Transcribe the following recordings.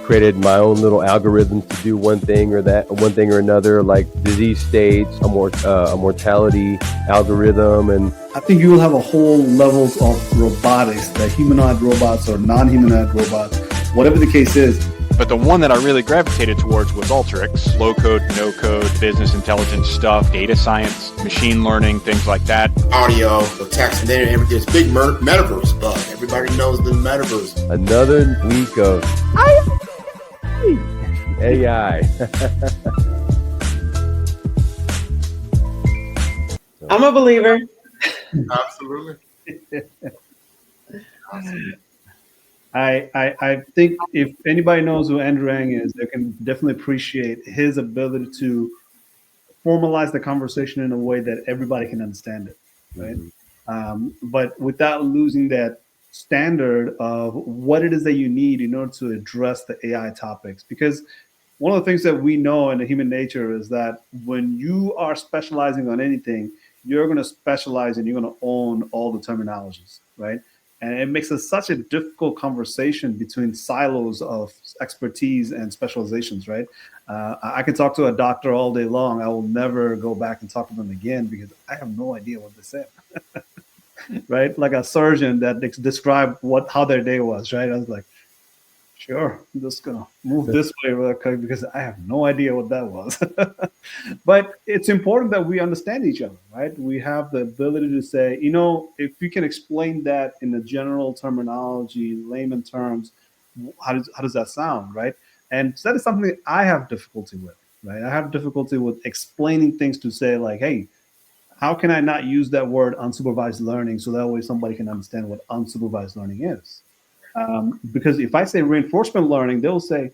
Created my own little algorithms to do one thing or another, like disease states, a mortality algorithm, and I think you will have a whole levels of robotics, the humanoid robots or non-humanoid robots, whatever the case is. But the one that I really gravitated towards was Alteryx, low code, no code, business intelligence stuff, data science, machine learning, things like that. Audio, the text, and then everything's big metaverse bug. Everybody knows the metaverse. Another week of AI. I'm a believer. Absolutely. I think if anybody knows who Andrew Ng is, they can definitely appreciate his ability to formalize the conversation in a way that everybody can understand it, right? But without losing that standard of what it is that you need in order to address the AI topics. Because one of the things that we know in the human nature is that when you are specializing on anything, you're going to specialize and you're going to own all the terminologies, right? And it makes it such a difficult conversation between silos of expertise and specializations, right? I can talk to a doctor all day long. I will never go back and talk to them again because I have no idea what they said, right? Like a surgeon that described how their day was, right? I was like, sure, I'm just going to move this way real quick because I have no idea what that was. But it's important that we understand each other, right? We have the ability to say, if you can explain that in the general terminology, layman terms, how does that sound, right? And that is something that I have difficulty with, right? I have difficulty with explaining things to say like, hey, how can I not use that word unsupervised learning so that way somebody can understand what unsupervised learning is? Because if I say reinforcement learning, they'll say,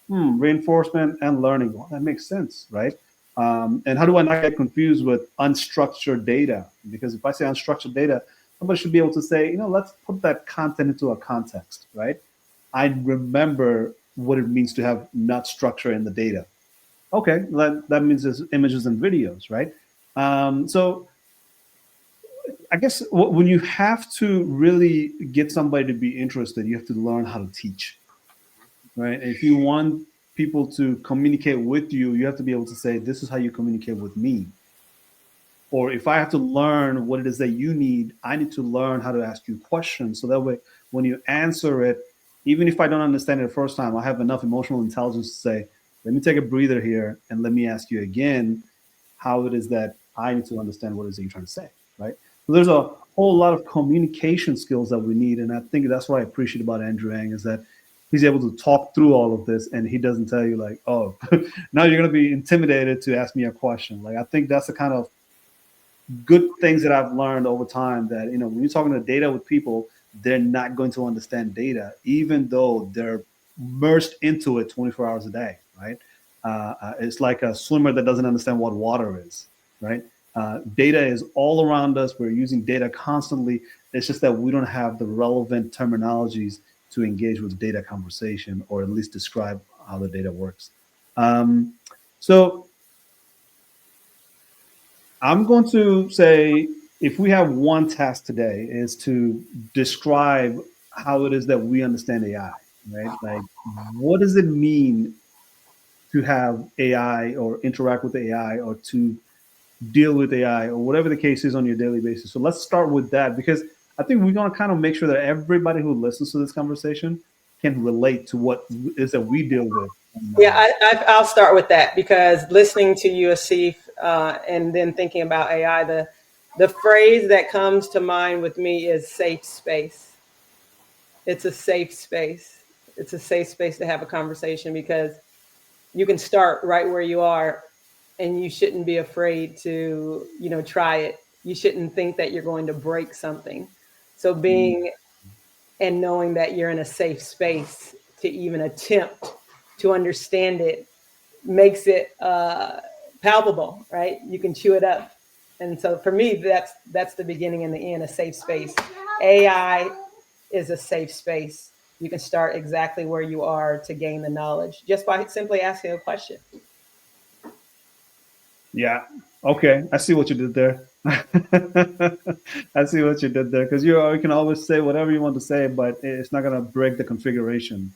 reinforcement and learning. Well, that makes sense, right? And how do I not get confused with unstructured data? Because if I say unstructured data, somebody should be able to say, let's put that content into a context, right? I remember what it means to have not structure in the data. Okay, that means there's images and videos, right? So I guess when you have to really get somebody to be interested, you have to learn how to teach, right? If you want people to communicate with you, you have to be able to say, this is how you communicate with me. Or if I have to learn what it is that you need, I need to learn how to ask you questions. So that way, when you answer it, even if I don't understand it the first time, I have enough emotional intelligence to say, let me take a breather here and let me ask you again how it is that I need to understand what it is that you're trying to say, right? So there's a whole lot of communication skills that we need. And I think that's what I appreciate about Andrew Ng is that he's able to talk through all of this and he doesn't tell you like, oh, now you're going to be intimidated to ask me a question. Like, I think that's the kind of good things that I've learned over time that, when you're talking to data with people, they're not going to understand data, even though they're immersed into it 24 hours a day, right? It's like a swimmer that doesn't understand what water is, right? Data is all around us. We're using data constantly. It's just that we don't have the relevant terminologies to engage with data conversation or at least describe how the data works. So I'm going to say, if we have one task today is to describe how it is that we understand AI, right? Like, what does it mean to have AI or interact with AI or to deal with AI or whatever the case is on your daily basis? So let's start with that, because I think we're going to kind of make sure that everybody who listens to this conversation can relate to what it is that we deal with. Yeah, I'll start with that, because listening to you, Asif, and then thinking about AI, the phrase that comes to mind with me is safe space. It's a safe space. It's a safe space to have a conversation, because you can start right where you are and you shouldn't be afraid to, try it. You shouldn't think that you're going to break something. So being and knowing that you're in a safe space to even attempt to understand it makes it palpable, right? You can chew it up. And so for me, that's the beginning and the end, a safe space. AI is a safe space. You can start exactly where you are to gain the knowledge just by simply asking a question. Yeah, Okay, I see what you did there. I see what you did there because you can always say whatever you want to say, but it's not going to break the configuration.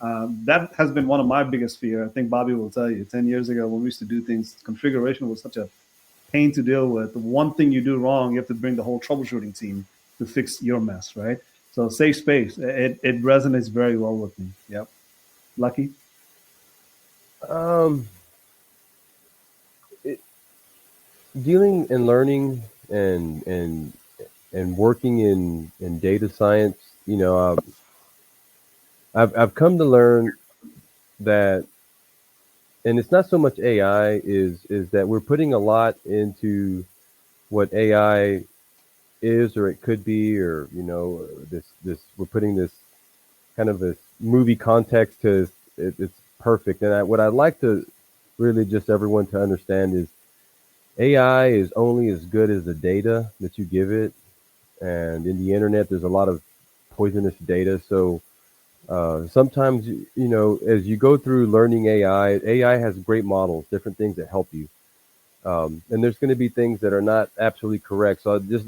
That has been one of my biggest fear. I think Bobby will tell you. 10 years ago, when we used to do things, configuration was such a pain to deal with. The one thing you do wrong, you have to bring the whole troubleshooting team to fix your mess, right? So safe space, it resonates very well with me. Yep. Lucky. Um, it, dealing and learning and working in data science, I've come to learn that, and it's not so much AI is that we're putting a lot into what AI is or it could be, or this we're putting this kind of a movie context to it's perfect. And what I'd like to really just everyone to understand is AI is only as good as the data that you give it. And in the internet, there's a lot of poisonous data. So sometimes, as you go through learning AI has great models, different things that help you. And there's going to be things that are not absolutely correct. So just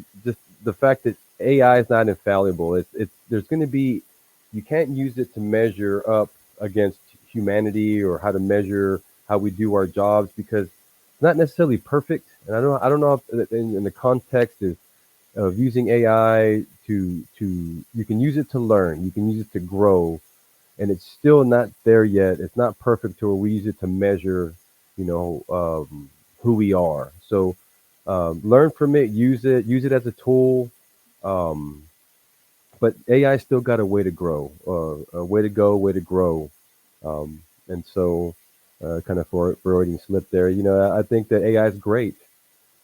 the fact that AI is not infallible. It's there's going to be you can't use it to measure up against humanity or how to measure how we do our jobs because it's not necessarily perfect. And I don't know if in the context of using AI to you can use it to learn, you can use it to grow, and it's still not there yet. It's not perfect to where we use it to measure, who we are. So learn from it, use it as a tool. Um, but AI still got a way to grow, a way to go, way to grow. And so, kind of for Freudian slip there, I think that AI is great,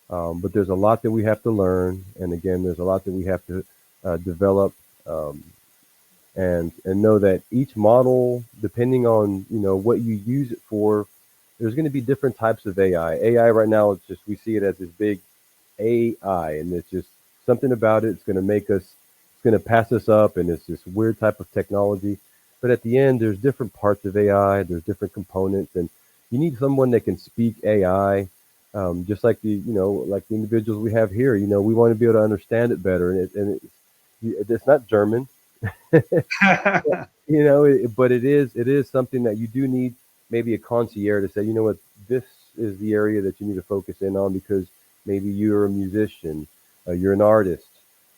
but there's a lot that we have to learn, and again, there's a lot that we have to develop. Um, and know that each model, depending on what you use it for, there's going to be different types of AI. AI right now, it's just we see it as this big AI, and it's just something about it. It's going to make us, it's going to pass us up, and it's this weird type of technology. But at the end, there's different parts of AI. There's different components, and you need someone that can speak AI. Just like like the individuals we have here, we want to be able to understand it better, it's not German. But it is something that you do need maybe a concierge to say, what, this is the area that you need to focus in on because maybe you're a musician, you're an artist,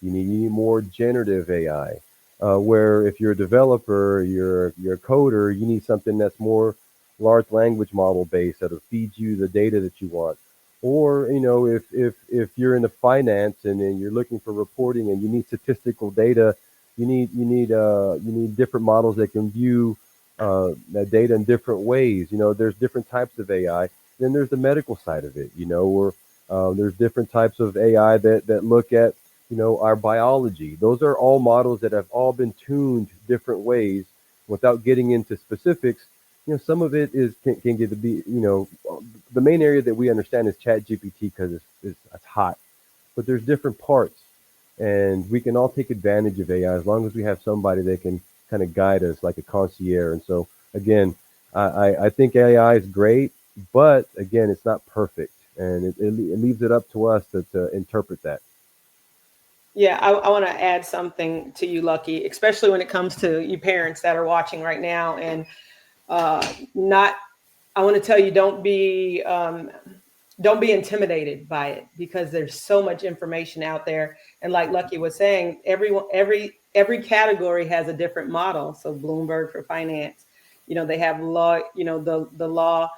you need more generative AI. Where if you're a developer, you're a coder, you need something that's more large language model based that'll feed you the data that you want. Or if you're in the finance and then you're looking for reporting and you need statistical data, you need different models that can view that data in different ways. There's different types of AI. Then there's the medical side of it. Where there's different types of AI that look at our biology. Those are all models that have all been tuned different ways. Without getting into specifics, some of it can get to be the main area that we understand is Chat GPT because it's hot, but there's different parts, and we can all take advantage of AI as long as we have somebody that can kind of guide us like a concierge. And so again, I think AI is great, but again, it's not perfect, and it leaves it up to us to interpret that. Yeah, I want to add something to you, Lucky, especially when it comes to you parents that are watching right now. And not, I want to tell you, don't be intimidated by it because there's so much information out there. And like Lucky was saying, every category has a different model. So Bloomberg for finance, they have law, the law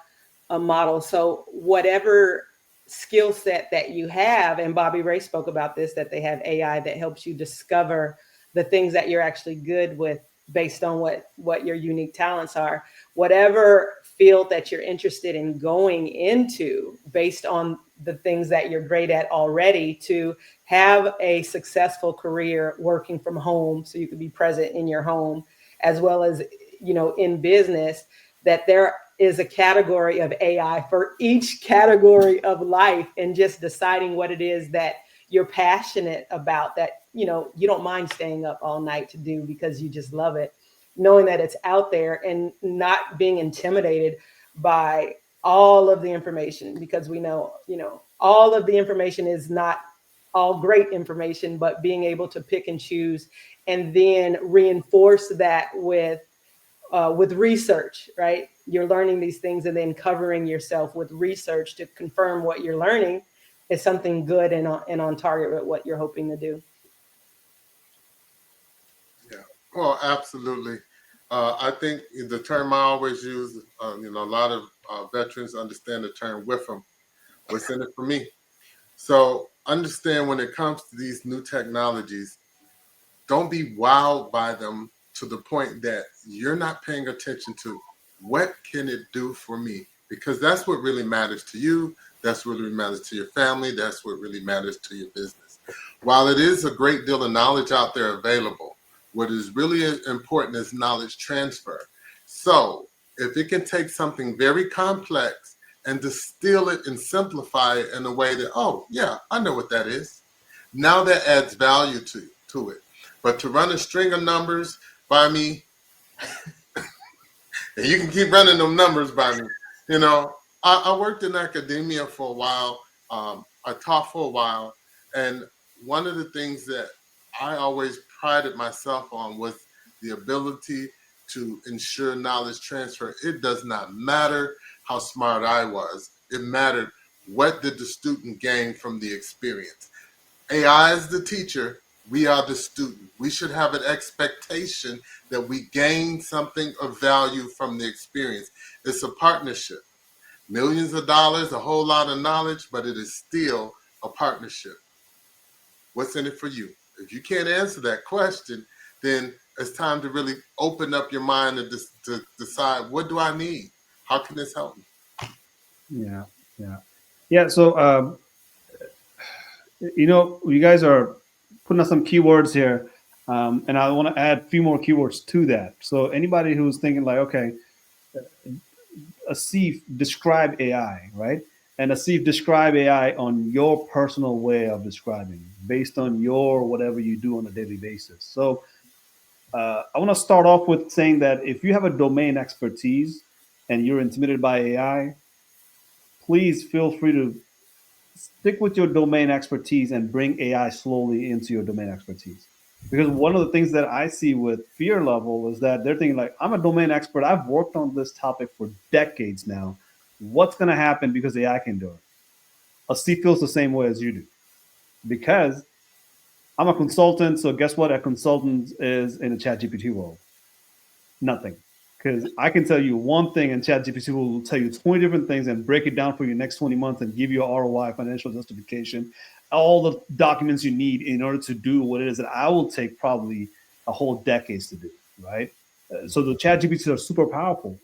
model. So whatever skill set that you have, and Bobby Ray spoke about this, that they have AI that helps you discover the things that you're actually good with based on what your unique talents are. Whatever field that you're interested in going into based on the things that you're great at already, to have a successful career working from home so you can be present in your home as well as in business, that there is a category of AI for each category of life, and just deciding what it is that you're passionate about, that you don't mind staying up all night to do because you just love it, knowing that it's out there and not being intimidated by all of the information, because we know all of the information is not all great information, but being able to pick and choose and then reinforce that with research, right? You're learning these things and then covering yourself with research to confirm what you're learning is something good and on target with what you're hoping to do. Yeah, well, absolutely. I think the term I always use, a lot of veterans understand the term "with them." What's in it for me? So understand when it comes to these new technologies, don't be wowed by them to the point that you're not paying attention to what can it do for me, because that's what really matters to you. That's what really matters to your family. That's what really matters to your business. While it is a great deal of knowledge out there available, what is really important is knowledge transfer. So if it can take something very complex and distill it and simplify it in a way that, oh yeah, I know what that is, now that adds value to it. But to run a string of numbers by me, and you can keep running them numbers by me. I worked in academia for a while. I taught for a while. And one of the things that I always prided myself on was the ability to ensure knowledge transfer. It does not matter how smart I was. It mattered what did the student gain from the experience. AI is the teacher. We are the student. We should have an expectation that we gain something of value from the experience. It's a partnership. Millions of dollars, a whole lot of knowledge, but it is still a partnership. What's in it for you? If you can't answer that question, then it's time to really open up your mind and to decide, what do I need? How can this help me? Yeah, yeah. So, you guys are putting out some keywords here, and I want to add a few more keywords to that. So, anybody who's thinking like, okay, Asif, describe AI, right? And Asif, describe AI on your personal way of describing, based on your whatever you do on a daily basis. So, I want to start off with saying that if you have a domain expertise and you're intimidated by AI, please feel free to stick with your domain expertise and bring AI slowly into your domain expertise. Because one of the things that I see with fear level is that they're thinking like, I'm a domain expert. I've worked on this topic for decades now. What's going to happen because AI can do it? A C feels the same way as you do because I'm a consultant. So guess what? A consultant is in a chat GPT world. Nothing. Because I can tell you one thing and ChatGPT will tell you 20 different things and break it down for your next 20 months and give you a ROI, financial justification, all the documents you need in order to do what it is that I will take probably a whole decades to do, right? So the ChatGPTs are super powerful.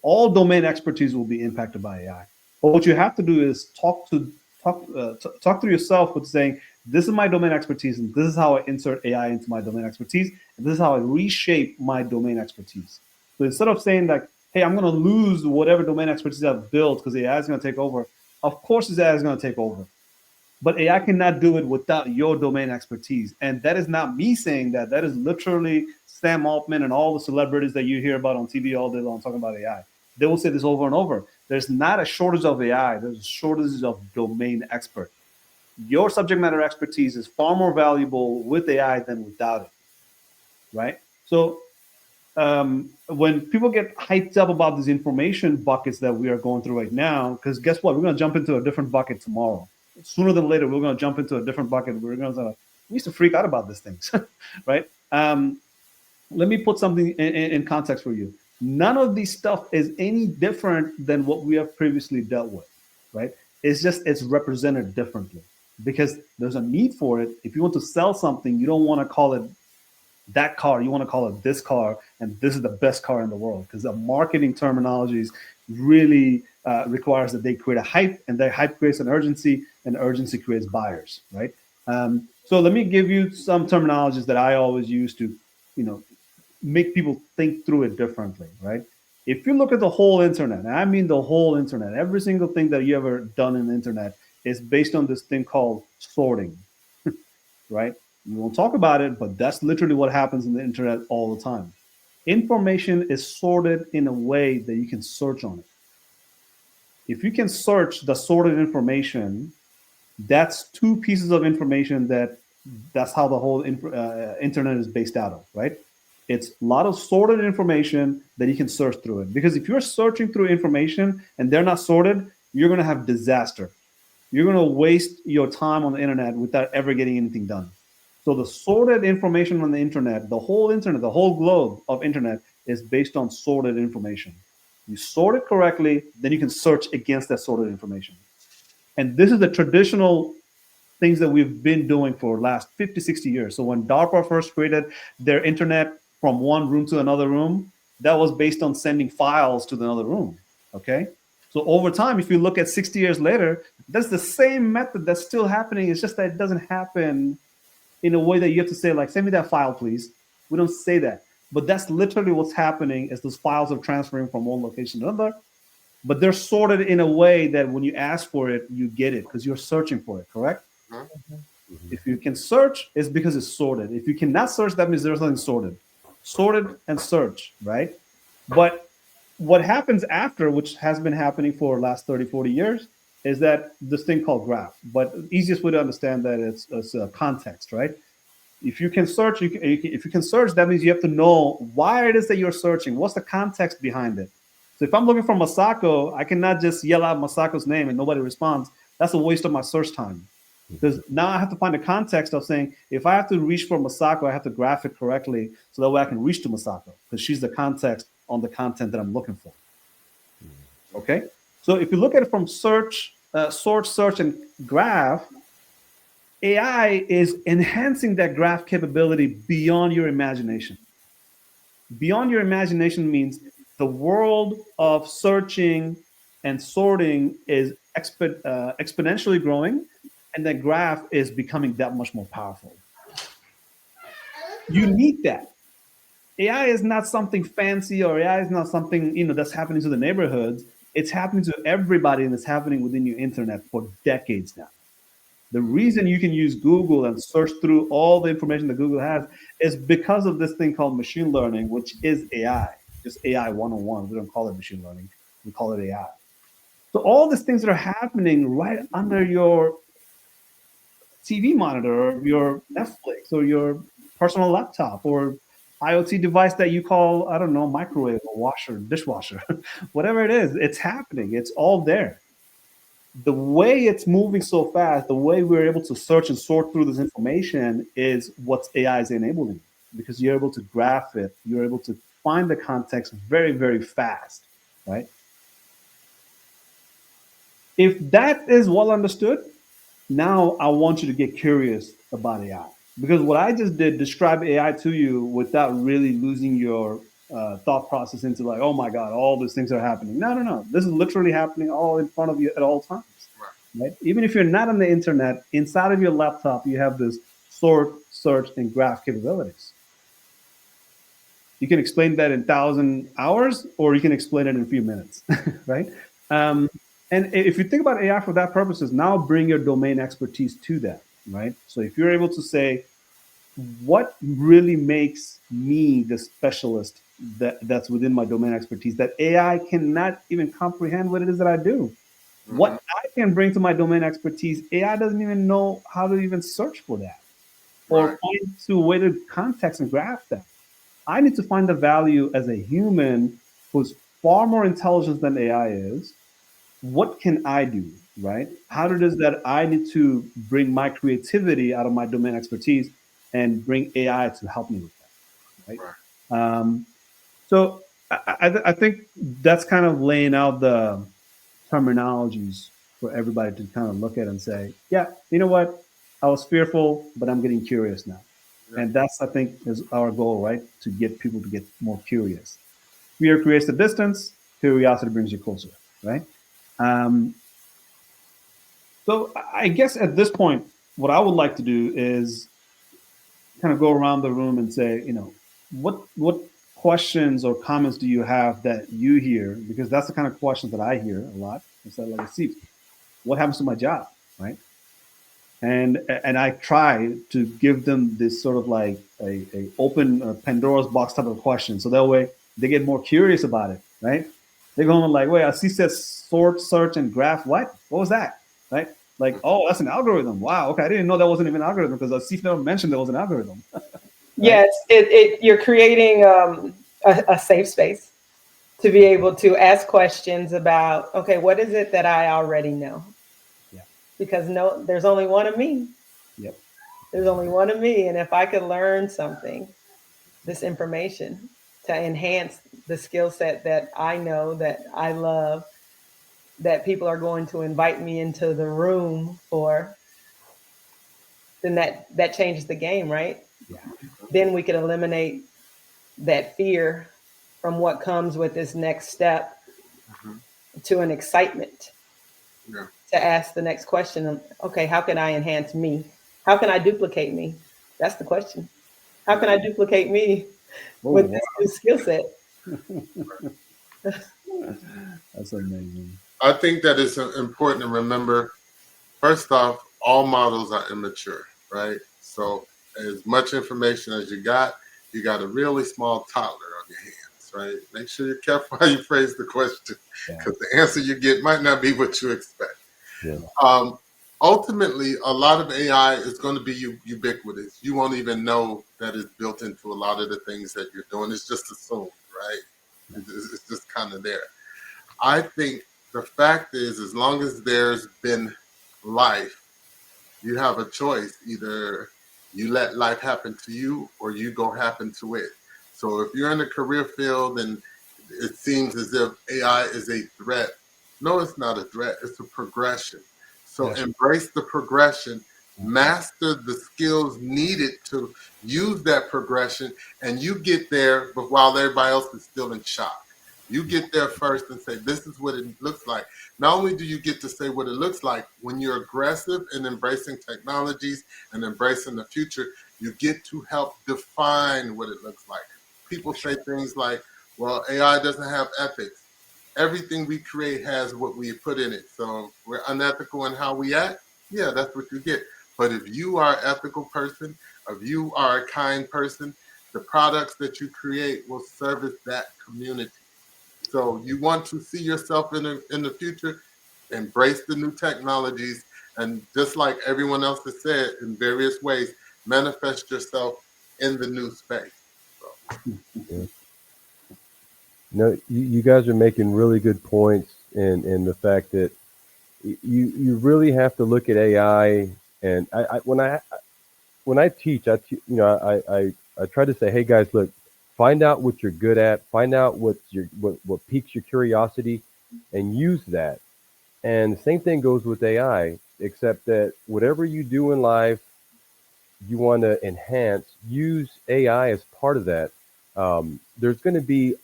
All domain expertise will be impacted by AI. But what you have to do is talk to yourself with saying, this is my domain expertise, and this is how I insert AI into my domain expertise, and this is how I reshape my domain expertise. So instead of saying like, hey, I'm going to lose whatever domain expertise I've built because AI is going to take over, of course AI is going to take over. But AI cannot do it without your domain expertise. And that is not me saying that. That is literally Sam Altman and all the celebrities that you hear about on TV all day long talking about AI. They will say this over and over. There's not a shortage of AI. There's a shortage of domain expert. Your subject matter expertise is far more valuable with AI than without it, right? So when people get hyped up about these information buckets that we are going through right now, because guess what? We're going to jump into a different bucket tomorrow. Sooner than later, we're going to jump into a different bucket. We used to freak out about these things, right? Let me put something in context for you. None of these stuff is any different than what we have previously dealt with, right? It's represented differently because there's a need for it. If you want to sell something, you don't want to call it that car, you want to call it this car, and this is the best car in the world, because the marketing terminologies really requires that they create a hype, and that hype creates an urgency, and urgency creates buyers, right? So let me give you some terminologies that I always use to, make people think through it differently, right? If you look at the whole internet, and I mean the whole internet, every single thing that you ever done in the internet is based on this thing called sorting, right? We won't talk about it, but that's literally what happens in the internet all the time. Information is sorted in a way that you can search on it. If you can search the sorted information, That's two pieces of information that's how the whole internet is based out of, right? It's a lot of sorted information that you can search through it. Because if you're searching through information and they're not sorted, you're going to have disaster. You're going to waste your time on the internet without ever getting anything done. So the sorted information on the internet, the whole globe of internet is based on sorted information. You sort it correctly, then you can search against that sorted information. And this is the traditional things that we've been doing for the last 50, 60 years. So when DARPA first created their internet from one room to another room, that was based on sending files to another room. Okay. So over time, if you look at 60 years later, that's the same method that's still happening. It's just that it doesn't happen in a way that you have to say, like, send me that file, please. We don't say that. But that's literally what's happening as those files are transferring from one location to another. But they're sorted in a way that when you ask for it, you get it because you're searching for it, correct? Mm-hmm. If you can search, it's because it's sorted. If you cannot search, that means there's nothing sorted. Sorted and search, right? But what happens after, which has been happening for the last 30, 40 years, is that this thing called graph. But the easiest way to understand that it's a context, right? If you can search, if you can search, that means you have to know why it is that you're searching. What's the context behind it? So if I'm looking for Masako, I cannot just yell out Masako's name and nobody responds. That's a waste of my search time. Because now I have to find the context of saying, if I have to reach for Masako, I have to graph it correctly so that way I can reach to Masako because she's the context on the content that I'm looking for. Okay? So if you look at it from search, search, and graph, AI is enhancing that graph capability beyond your imagination. Beyond your imagination means the world of searching and sorting is exponentially growing, and that graph is becoming that much more powerful. You need that. AI is not something fancy, or AI is not something that's happening to the neighborhoods. It's happening to everybody, and it's happening within your internet for decades now. The reason you can use Google and search through all the information that Google has is because of this thing called machine learning, which is AI, just AI 101. We don't call it machine learning, we call it AI. So all these things that are happening right under your TV monitor, or your Netflix, or your personal laptop, or IoT device that you call, I don't know, microwave or washer, dishwasher, whatever it is, it's happening. It's all there. The way it's moving so fast, the way we're able to search and sort through this information is what AI is enabling, because you're able to graph it, you're able to find the context very, very fast, right? If that is well understood, now I want you to get curious about AI, because what I just did, describe AI to you without really losing your thought process into like, oh my God, all these things are happening. No. This is literally happening all in front of you at all times. Right? Even if you're not on the internet, inside of your laptop, you have this sort, search, and graph capabilities. You can explain that in 1,000 hours, or you can explain it in a few minutes, right? And if you think about AI for that purposes, now bring your domain expertise to that, right? So if you're able to say, what really makes me the specialist that's within my domain expertise, that AI cannot even comprehend what it is that I do? Mm-hmm. What I can bring to my domain expertise, AI doesn't even know how to even search for that, or find to a way to context and graph that. I need to find the value as a human who's far more intelligent than AI is. What can I do, right? How it is that I need to bring my creativity out of my domain expertise and bring AI to help me with that, right? So I think that's kind of laying out the terminologies for everybody to kind of look at and say, yeah, you know what? I was fearful, but I'm getting curious now. Yeah. And that's, I think, is our goal, right? To get people to get more curious. Fear creates the distance. Curiosity brings you closer, right? So I guess at this point, what I would like to do is kind of go around the room and say, what questions or comments do you have that you hear? Because that's the kind of questions that I hear a lot. It's like, see, what happens to my job, right? And I try to give them this sort of like a open Pandora's box type of question, so that way they get more curious about it, right? They're going like, wait, I see says sort, search, and graph. What was that, right? Like, oh, that's an algorithm. Wow. Okay, I didn't know that wasn't even an algorithm because Asif never mentioned there was an algorithm. Yes, you're creating a safe space to be able to ask questions about, okay, what is it that I already know? Yeah. Because no, there's only one of me. Yep. There's only one of me. And if I could learn something, this information to enhance the skill set that I know, that I love, that people are going to invite me into the room for, then that changes the game, right? Yeah. Then we could eliminate that fear from what comes with this next step Mhm. to an excitement Yeah. to ask the next question. Okay, how can I enhance me? How can I duplicate me? That's the question. How can I duplicate me Oh, with wow. this new skill set? That's amazing. I think that it's important to remember. First off, all models are immature, right? So as much information as you got a really small toddler on your hands, right? Make sure you're careful how you phrase the question Yeah. because the answer you get might not be what you expect. Yeah. Um, Ultimately, a lot of AI is going to be ubiquitous. You won't even know that it's built into a lot of the things that you're doing. It's just assumed, right? It's just kind of there. I think the fact is, as long as there's been life, you have a choice. Either you let life happen to you or you go happen to it. So if you're in the career field and it seems as if AI is a threat, no, it's not a threat. It's a progression. So Yes. embrace the progression, Mhm. master the skills needed to use that progression, and you get there, but while everybody else is still in shock. You get there first and say, this is what it looks like. Not only do you get to say what it looks like, when you're aggressive in embracing technologies and embracing the future, you get to help define what it looks like. People say things like, well, AI doesn't have ethics. Everything we create has what we put in it. So if we're unethical in how we act, yeah, that's what you get. But if you are an ethical person, if you are a kind person, the products that you create will service that community. So you want to see yourself in the future, embrace the new technologies, and just like everyone else has said in various ways, manifest yourself in the new space. So, Yeah. No, you guys are making really good points in the fact that you really have to look at AI. And when I teach, I try to say, hey guys, look, find out what you're good at, find out what piques your curiosity, and use that. And the same thing goes with AI, except that whatever you do in life, you want to enhance, use AI as part of that. There's going to be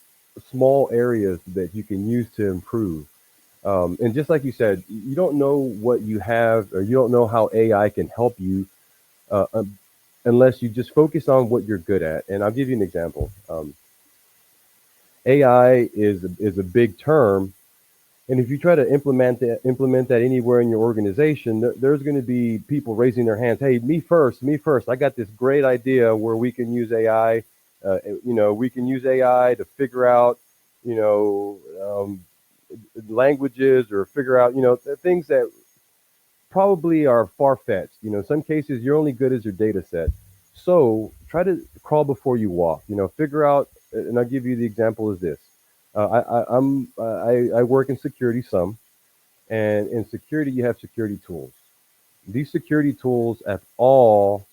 small areas that you can use to improve. And just like you said, you don't know what you have, or you don't know how AI can help you uh, um, unless you just focus on what you're good at. And I'll give you an example. AI is a big term, and if you try to implement that anywhere in your organization, there's going to be people raising their hands. Hey, me first, me first. I got this great idea where we can use AI. We can use AI to figure out, you know, languages, or figure out, things that probably are far fetched. In some cases, you're only good as your data set. So try to crawl before you walk. Figure out. And I'll give you the example is this. I work in security some, and in security you have security tools. These security tools have always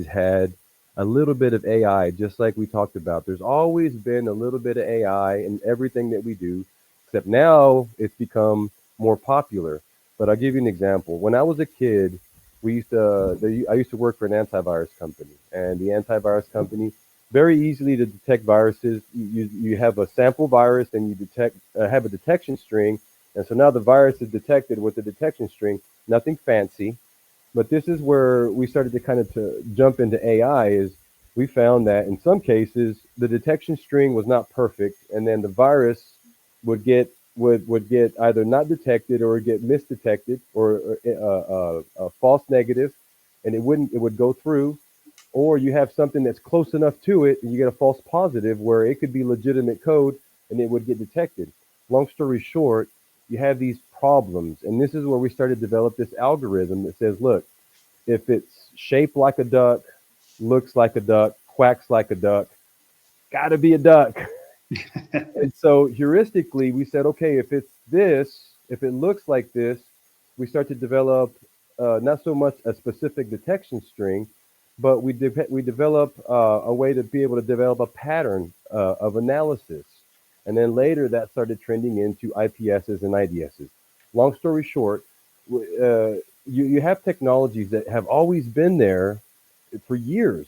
had a little bit of AI, just like we talked about. There's always been a little bit of AI in everything that we do, except now it's become more popular. But I'll give you an example. When I was a kid, I used to work for an antivirus company, and the antivirus company, very easily to detect viruses. You have a sample virus, and you have a detection string, and so now the virus is detected with the detection string. Nothing fancy, but this is where we started to kind of to jump into AI. Is we found that in some cases the detection string was not perfect, and then the virus would get either not detected or get misdetected, or a false negative, and it would go through. Or you have something that's close enough to it, and you get a false positive where it could be legitimate code, and it would get detected. Long story short, you have these problems. And this is where we started to develop this algorithm that says, look, if it's shaped like a duck, looks like a duck, quacks like a duck, got to be a duck. And so heuristically, we said, okay, if it's this, if it looks like this, we start to develop not so much a specific detection string, but we develop a way to be able to develop a pattern of analysis. And then later that started trending into IPSs and IDSs. Long story short, you have technologies that have always been there for years.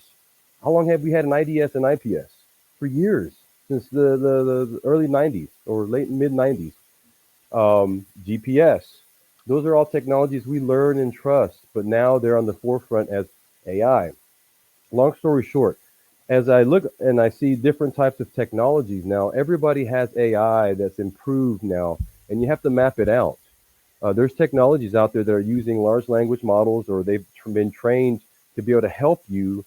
How long have we had an IDS and IPS? For years, since the early 90s or late mid 90s. GPS, those are all technologies we learn and trust, but now they're on the forefront as AI. Long story short, as I look and I see different types of technologies now, everybody has AI that's improved now, and you have to map it out. There's technologies out there that are using large language models, or they've been trained to be able to help you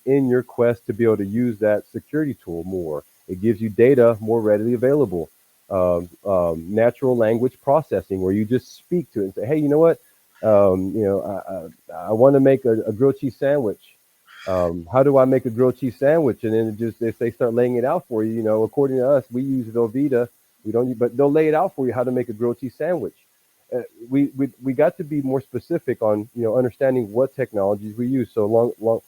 in your quest to be able to use that security tool more. It gives you data more readily available. Natural language processing, where you just speak to it and say, "Hey, you know what? I want to make a grilled cheese sandwich. How do I make a grilled cheese sandwich?" And then if they start laying it out for you, according to us, we use Velveeta. We don't, but they'll lay it out for you how to make a grilled cheese sandwich. We got to be more specific on understanding what technologies we use. So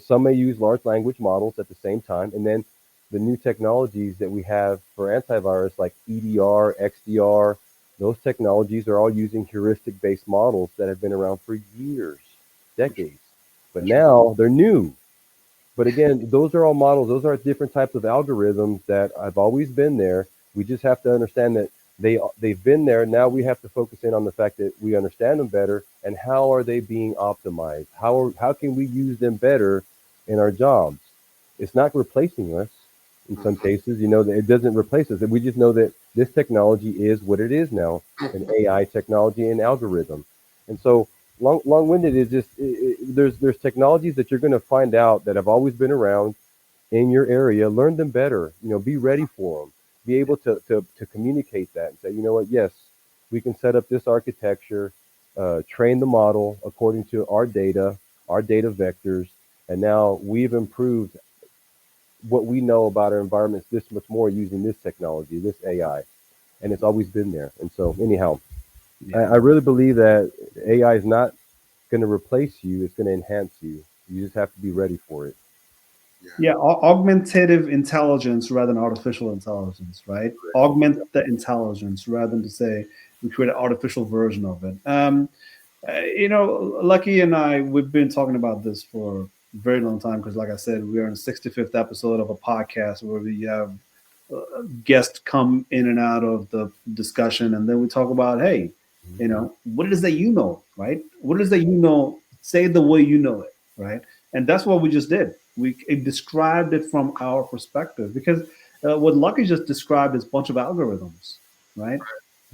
some may use large language models at the same time, and then the new technologies that we have for antivirus like EDR, XDR, those technologies are all using heuristic-based models that have been around for years, decades. But now they're new. But again, those are all models. Those are different types of algorithms that have always been there. We just have to understand that they've been there. Now we have to focus in on the fact that we understand them better and how are they being optimized? How can we use them better in our jobs? It's not replacing us in some cases. That it doesn't replace us. We just know that this technology is what it is now, an AI technology and algorithm. And so long-winded is just there's technologies that you're going to find out that have always been around in your area. Learn them better. Be ready for them. Be able to communicate that and say, you know what? Yes, we can set up this architecture, train the model according to our data vectors, and now we've improved what we know about our environments this much more using this technology, this AI, and it's always been there. And so, anyhow, I really believe that AI is not going to replace you; it's going to enhance you. You just have to be ready for it. Yeah, augmentative intelligence rather than artificial intelligence, right? Augment the intelligence rather than to say we create an artificial version of it. Lucky and I, we've been talking about this for a very long time because, like I said, we are in the 65th episode of a podcast where we have guests come in and out of the discussion, and then we talk about, hey, what it is that you know, right? What it is that you know, say it the way you know it, right? And that's what we just did. We described it from our perspective because what Lucky just described is a bunch of algorithms, right?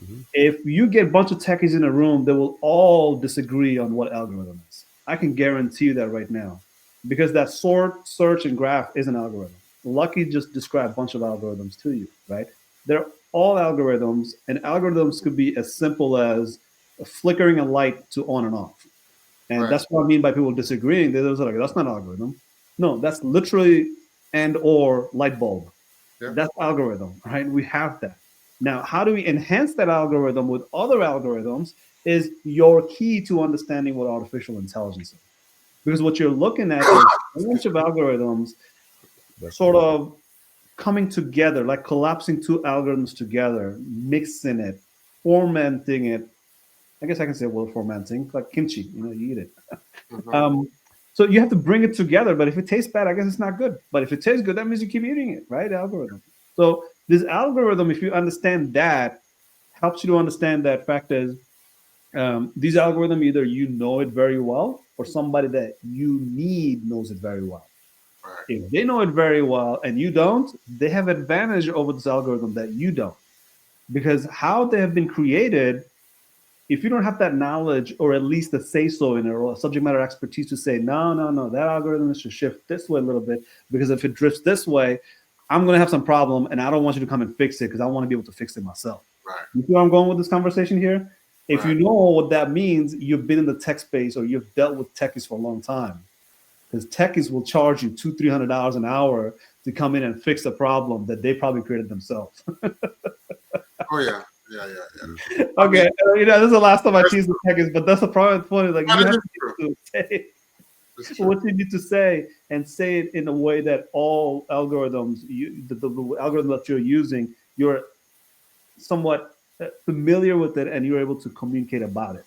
Mm-hmm. If you get a bunch of techies in a room, they will all disagree on what algorithm is. I can guarantee you that right now, because that sort, search, and graph is an algorithm. Lucky just described a bunch of algorithms to you, right? They're all algorithms, and algorithms could be as simple as flickering a light to on and off. And that's what I mean by people disagreeing. They're like, that's not an algorithm. No, that's literally and or light bulb. Yeah. That's algorithm, right? We have that. Now, how do we enhance that algorithm with other algorithms is your key to understanding what artificial intelligence is. Because what you're looking at is a bunch of algorithms sort of coming together, like collapsing two algorithms together, mixing it, fermenting it. I guess I can say, well, fermenting, like kimchi, you eat it. Mm-hmm. So you have to bring it together, but if it tastes bad, I guess it's not good. But if it tastes good, that means you keep eating it, right? Algorithm. So this algorithm, if you understand that, helps you to understand that fact is these algorithms, either you know it very well or somebody that you need knows it very well. Right. If they know it very well and you don't, they have advantage over this algorithm that you don't. Because how they have been created, if you don't have that knowledge or at least a say-so in it or a subject matter expertise to say, no, that algorithm should shift this way a little bit, because if it drifts this way, I'm going to have some problem and I don't want you to come and fix it because I want to be able to fix it myself. Right. You see where I'm going with this conversation here? If Right. you know what that means, you've been in the tech space or you've dealt with techies for a long time. Because techies will charge you $200-300 an hour to come in and fix a problem that they probably created themselves. Oh yeah. Yeah. Yeah. Yeah. I mean, Okay, this is the last time I that's tease the techies, but that's the problem. Funny, like but you it have is true. to say It's true. what you need to say and say it in a way that all algorithms, the algorithm that you're using, you're somewhat familiar with it and you're able to communicate about it.